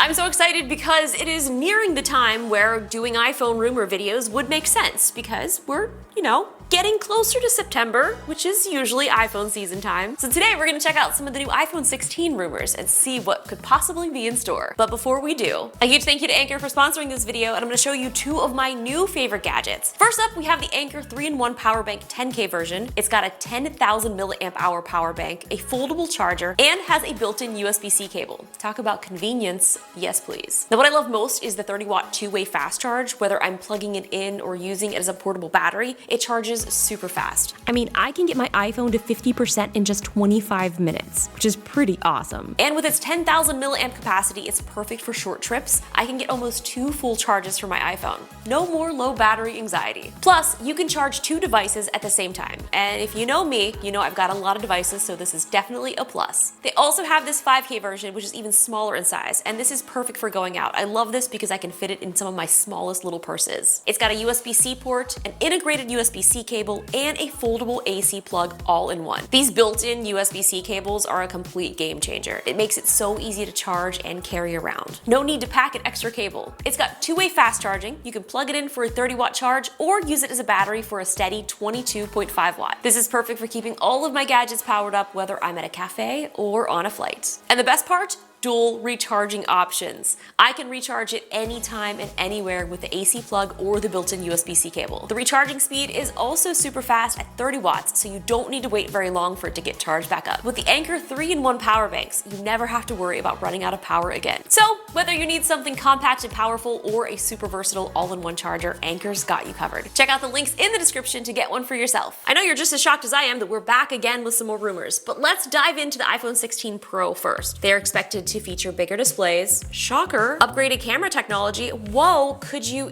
I'm so excited because it is nearing the time where doing iPhone rumor videos would make sense because we're, getting closer to September, which is usually iPhone season time. So today we're gonna check out some of the new iPhone 16 rumors and see what could possibly be in store. But before we do, a huge thank you to Anker for sponsoring this video, and I'm gonna show you two of my new favorite gadgets. First up, we have the Anker 3-in-1 power bank 10K version. It's got a 10,000 milliamp hour power bank, a foldable charger, and has a built-in USB-C cable. Talk about convenience, yes please. Now what I love most is the 30-watt two-way fast charge. Whether I'm plugging it in or using it as a portable battery, it charges super fast. I mean, I can get my iPhone to 50% in just 25 minutes, which is pretty awesome. And with its 10,000 milliamp capacity, it's perfect for short trips. I can get almost 2 full charges for my iPhone. No more low battery anxiety. Plus, you can charge 2 devices at the same time. And if you know me, you know I've got a lot of devices, so this is definitely a plus. They also have this 5K version, which is even smaller in size, and this is perfect for going out. I love this because I can fit it in some of my smallest little purses. It's got a USB-C port, an integrated USB-C cable, and a foldable AC plug all in one. These built-in USB-C cables are a complete game changer. It makes it so easy to charge and carry around. No need to pack an extra cable. It's got two-way fast charging. You can plug it in for a 30-watt charge or use it as a battery for a steady 22.5 watt. This is perfect for keeping all of my gadgets powered up, whether I'm at a cafe or on a flight. And the best part? Dual recharging options. I can recharge it anytime and anywhere with the AC plug or the built-in USB-C cable. The recharging speed is also super fast at 30 watts, so you don't need to wait very long for it to get charged back up. With the Anker 3-in-1 power banks, you never have to worry about running out of power again. So whether you need something compact and powerful or a super versatile all-in-one charger, Anker's got you covered. Check out the links in the description to get one for yourself. I know you're just as shocked as I am that we're back again with some more rumors, but let's dive into the iPhone 16 Pro first. They're expected to feature bigger displays, shocker, upgraded camera technology, whoa, could you,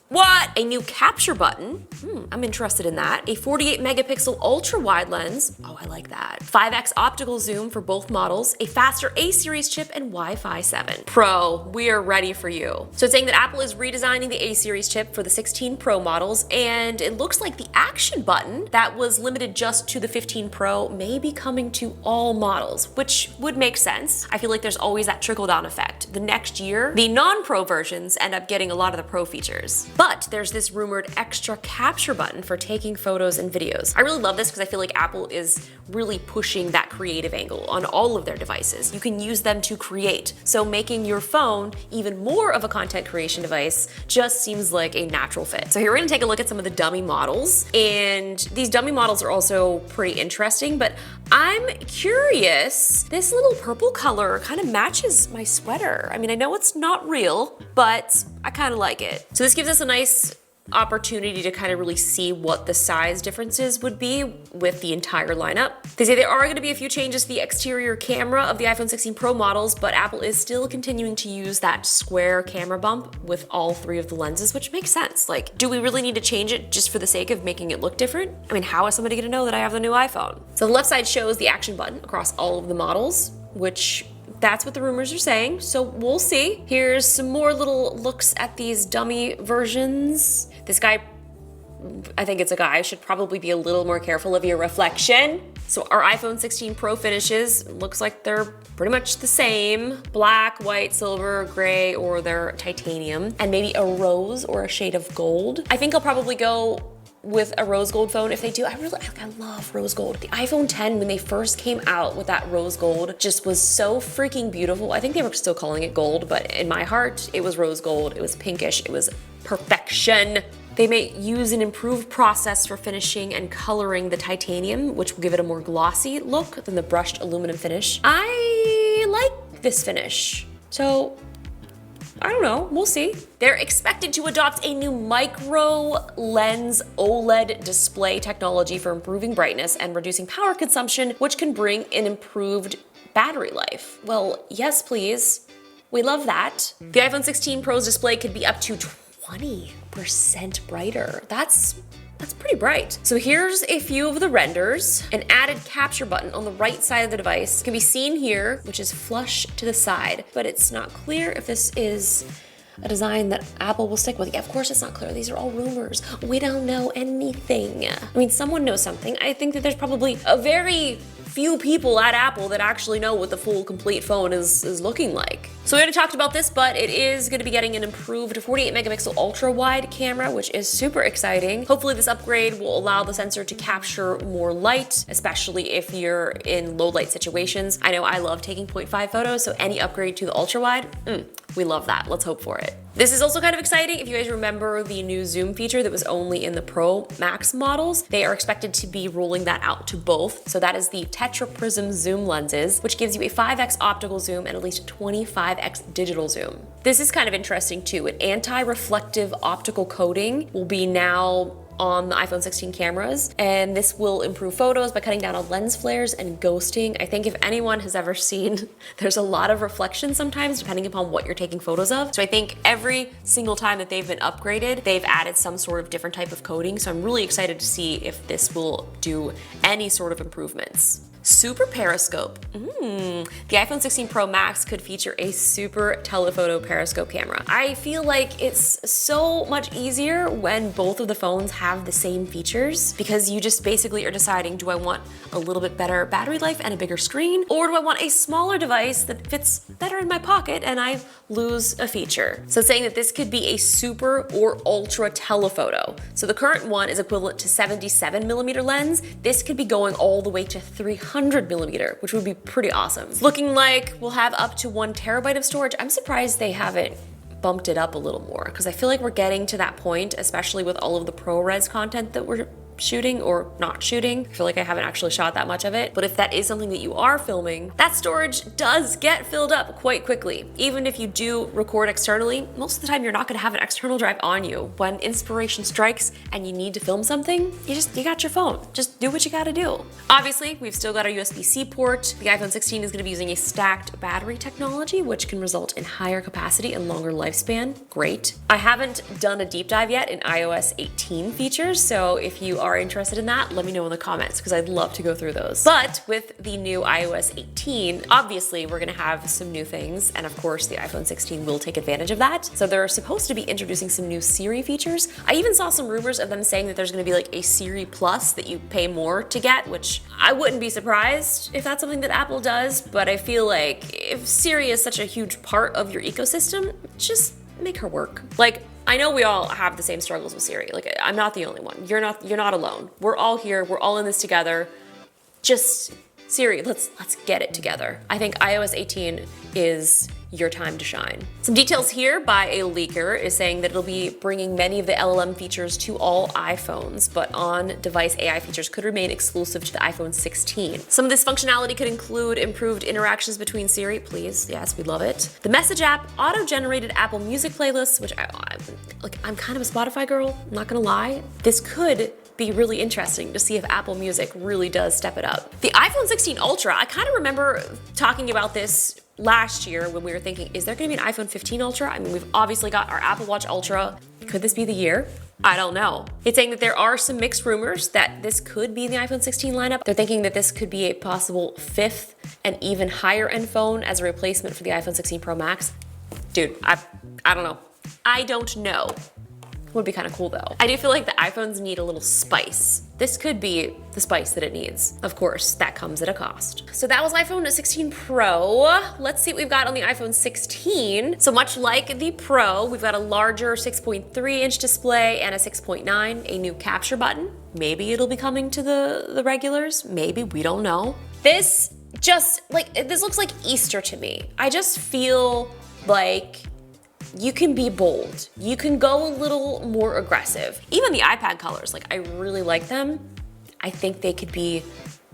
what? A new capture button, I'm interested in that. A 48 megapixel ultra wide lens, oh I like that. 5x optical zoom for both models, a faster A-series chip, and Wi-Fi 7. Pro, we are ready for you. So it's saying that Apple is redesigning the A-series chip for the 16 Pro models, and it looks like the action button that was limited just to the 15 Pro may be coming to all models, which would make sense. I feel like there's always that trickle-down effect. The next year, the non-Pro versions end up getting a lot of the Pro features. But there's this rumored extra capture button for taking photos and videos. I really love this because I feel like Apple is really pushing that creative angle on all of their devices. You can use them to create. So making your phone even more of a content creation device just seems like a natural fit. So here we're gonna take a look at some of the dummy models. And these dummy models are also pretty interesting, but I'm curious. This little purple color kind of matches my sweater. I mean, I know it's not real, but I kind of like it. So this gives us a nice opportunity to kind of really see what the size differences would be with the entire lineup. They say there are going to be a few changes to the exterior camera of the iPhone 16 Pro models, but Apple is still continuing to use that square camera bump with all 3 of the lenses, which makes sense. Like, do we really need to change it just for the sake of making it look different? I mean, how is somebody going to know that I have the new iPhone? So the left side shows the action button across all of the models, which that's what the rumors are saying, so we'll see. Here's some more little looks at these dummy versions. This guy, I think it's a guy, should probably be a little more careful of your reflection. So our iPhone 16 Pro finishes, looks like they're pretty much the same. Black, white, silver, gray, or they're titanium, and maybe a rose or a shade of gold. I think I'll probably go with a rose gold phone if they do. I love rose gold. The iPhone 10, when they first came out with that rose gold, just was so freaking beautiful. I think they were still calling it gold, but in my heart, it was rose gold. It was pinkish. It was perfection. They may use an improved process for finishing and coloring the titanium, which will give it a more glossy look than the brushed aluminum finish. I like this finish. So I don't know, we'll see. They're expected to adopt a new micro lens OLED display technology for improving brightness and reducing power consumption, which can bring an improved battery life. Well, yes, please. We love that. The iPhone 16 Pro's display could be up to 20% brighter. That's pretty bright. So here's a few of the renders. An added capture button on the right side of the device can be seen here, which is flush to the side, but it's not clear if this is a design that Apple will stick with. Yeah, of course it's not clear. These are all rumors. We don't know anything. I mean, someone knows something. I think that there's probably a very few people at Apple that actually know what the full complete phone is looking like. So we already talked about this, but it is going to be getting an improved 48 megapixel ultra wide camera, which is super exciting. Hopefully this upgrade will allow the sensor to capture more light, especially if you're in low light situations. I know I love taking 0.5 photos, so any upgrade to the ultra wide, we love that. Let's hope for it. This is also kind of exciting. If you guys remember the new zoom feature that was only in the Pro Max models, they are expected to be rolling that out to both. So that is the Tetra Prism zoom lenses, which gives you a 5x optical zoom and at least 25x digital zoom. This is kind of interesting too. An anti-reflective optical coating will be now on the iPhone 16 cameras, and this will improve photos by cutting down on lens flares and ghosting. I think if anyone has ever seen, there's a lot of reflection sometimes depending upon what you're taking photos of. So I think every single time that they've been upgraded, they've added some sort of different type of coating. So I'm really excited to see if this will do any sort of improvements. Super periscope. The iPhone 16 Pro Max could feature a super telephoto periscope camera. I feel like it's so much easier when both of the phones have the same features, because you just basically are deciding, do I want a little bit better battery life and a bigger screen, or do I want a smaller device that fits better in my pocket and I lose a feature? So saying that this could be a super or ultra telephoto. So the current one is equivalent to 77mm lens. This could be going all the way to 300mm, which would be pretty awesome. It's looking like we'll have up to 1 terabyte of storage. I'm surprised they haven't bumped it up a little more, because I feel like we're getting to that point, especially with all of the ProRes content that we're shooting or not shooting. I feel like I haven't actually shot that much of it, but if that is something that you are filming, that storage does get filled up quite quickly. Even if you do record externally, most of the time you're not gonna have an external drive on you. When inspiration strikes and you need to film something, you got your phone. Just do what you gotta do. Obviously, we've still got our USB-C port. The iPhone 16 is gonna be using a stacked battery technology, which can result in higher capacity and longer lifespan. Great. I haven't done a deep dive yet in iOS 18 features, so if you are interested in that, let me know in the comments, because I'd love to go through those. But with the new iOS 18, obviously we're gonna have some new things, and of course the iPhone 16 will take advantage of that. So they're supposed to be introducing some new Siri features. I even saw some rumors of them saying that there's gonna be like a Siri Plus that you pay more to get, which I wouldn't be surprised if that's something that Apple does, but I feel like if Siri is such a huge part of your ecosystem, just make her work. Like, I know we all have the same struggles with Siri. Like, I'm not the only one. You're not alone. We're all here. We're all in this together. Just Siri, let's get it together. I think iOS 18 is your time to shine. Some details here by a leaker is saying that it'll be bringing many of the LLM features to all iPhones, but on-device AI features could remain exclusive to the iPhone 16. Some of this functionality could include improved interactions between Siri, please, yes, we love it. The Message app, auto-generated Apple Music playlists, which I'm kind of a Spotify girl, I'm not gonna lie. This could be really interesting to see if Apple Music really does step it up. The iPhone 16 Ultra, I kind of remember talking about this last year when we were thinking, is there gonna be an iPhone 15 Ultra? I mean, we've obviously got our Apple Watch Ultra. Could this be the year? I don't know. It's saying that there are some mixed rumors that this could be in the iPhone 16 lineup. They're thinking that this could be a possible 5th and even higher end phone as a replacement for the iPhone 16 Pro Max. Dude, I don't know. I don't know. Would be kind of cool though. I do feel like the iPhones need a little spice. This could be the spice that it needs. Of course, that comes at a cost. So that was iPhone 16 Pro. Let's see what we've got on the iPhone 16. So much like the Pro, we've got a larger 6.3-inch display and a 6.9, a new capture button. Maybe it'll be coming to the regulars. Maybe, we don't know. This looks like Easter to me. I just feel like you can be bold. You can go a little more aggressive. Even the iPad colors, like, I really like them. I think they could be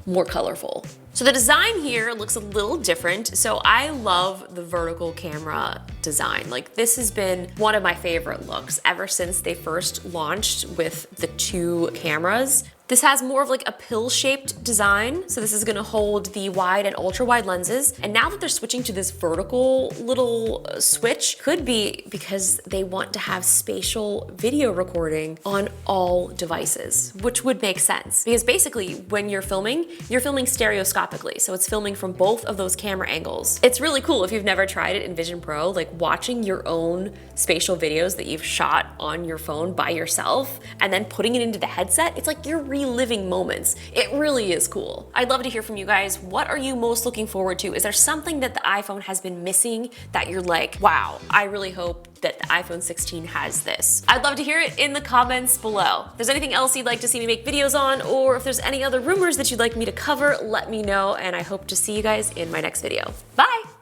more colorful. So the design here looks a little different. So I love the vertical camera design. Like, this has been one of my favorite looks ever since they first launched with the 2 cameras. This has more of like a pill-shaped design. So this is gonna hold the wide and ultra-wide lenses. And now that they're switching to this vertical little switch, could be because they want to have spatial video recording on all devices, which would make sense. Because basically, when you're filming stereoscopically. So it's filming from both of those camera angles. It's really cool if you've never tried it in Vision Pro, like watching your own spatial videos that you've shot on your phone by yourself and then putting it into the headset. It's like you're reliving moments. It really is cool. I'd love to hear from you guys. What are you most looking forward to? Is there something that the iPhone has been missing that you're like, wow, I really hope that the iPhone 16 has this? I'd love to hear it in the comments below. If there's anything else you'd like to see me make videos on, or if there's any other rumors that you'd like me to cover, let me know, and I hope to see you guys in my next video. Bye!